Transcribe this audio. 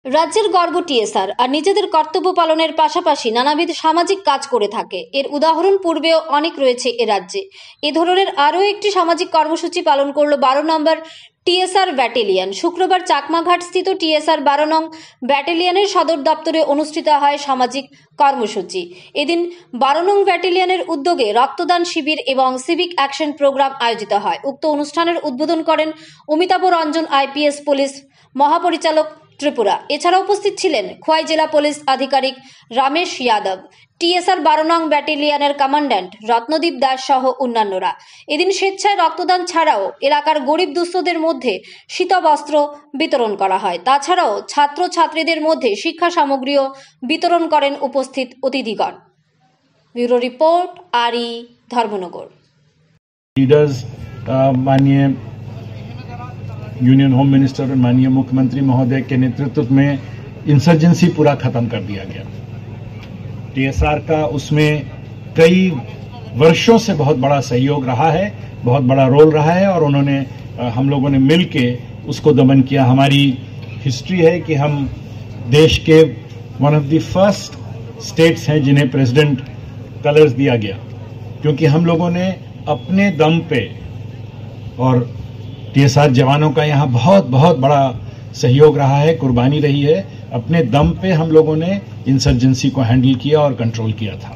রাজ্যের গর্ব টিএসআর আর নিজেদের কর্তব্য পালনের পাশাপাশি নানাবিধ সামাজিক কাজ করে থাকে। এর উদাহরণ পূর্বেও অনেক রয়েছে এ রাজ্যে। এ ধরনের আরও একটি সামাজিক কর্মসূচি পালন করল 12 নম্বর টিএসআর ব্যাটালিয়ন। শুক্রবার চাকমাঘাট স্থিত টিএসআর 12 নং ব্যাটালিয়নের সদর দপ্তরে অনুষ্ঠিত হয় সামাজিক কর্মসূচি। এদিন 12 নং ব্যাটালিয়নের উদ্যোগে রক্তদান শিবির এবং সিভিক অ্যাকশন প্রোগ্রাম আয়োজিত হয়। উক্ত অনুষ্ঠানের উদ্বোধন করেন অমিতাভ রঞ্জন আইপিএস পুলিশ মহাপরিচালক ত্রিপুরা। এছাড়া উপস্থিত ছিলেন খোয়াই জেলা পুলিশ আধিকারিক রমেশ যাদব, টিএসআর 12 নং ব্যাটালিয়নের কমান্ড্যান্ট রত্নদীপ দাস সহ অন্যান্যরা। এদিন স্বেচ্ছায় রক্তদান ছাড়াও এলাকার গরিব দুস্থদের মধ্যে শীতবস্ত্র বিতরণ করা হয়। তাছাড়াও ছাত্রছাত্রীদের মধ্যে শিক্ষা সামগ্রীও বিতরণ করেন উপস্থিত অতিথিগণ। ব্যুরো রিপোর্ট আরই ধর্মনগর। लीडर्स माननीय यूनियन होम मिनिस्टर और माननीय मुख्यमंत्री महोदय के नेतृत्व में इंसर्जेंसी पूरा खत्म कर दिया गया। टीएसआर का उसमें कई वर्षों से बहुत बड़ा सहयोग रहा है, बहुत बड़ा रोल रहा है और उन्होंने हम लोगों ने मिल के उसको दमन किया। हमारी हिस्ट्री है कि हम देश के one of the first states हैं जिन्हें प्रेसिडेंट कलर्स दिया गया, क्योंकि हम लोगों ने अपने दम पे, और टीएसआर जवानों का यहाँ बहुत बहुत बड़ा सहयोग रहा है, कुर्बानी रही है। अपने दम पे हम लोगों ने इंसर्जेंसी को हैंडल किया और कंट्रोल किया था।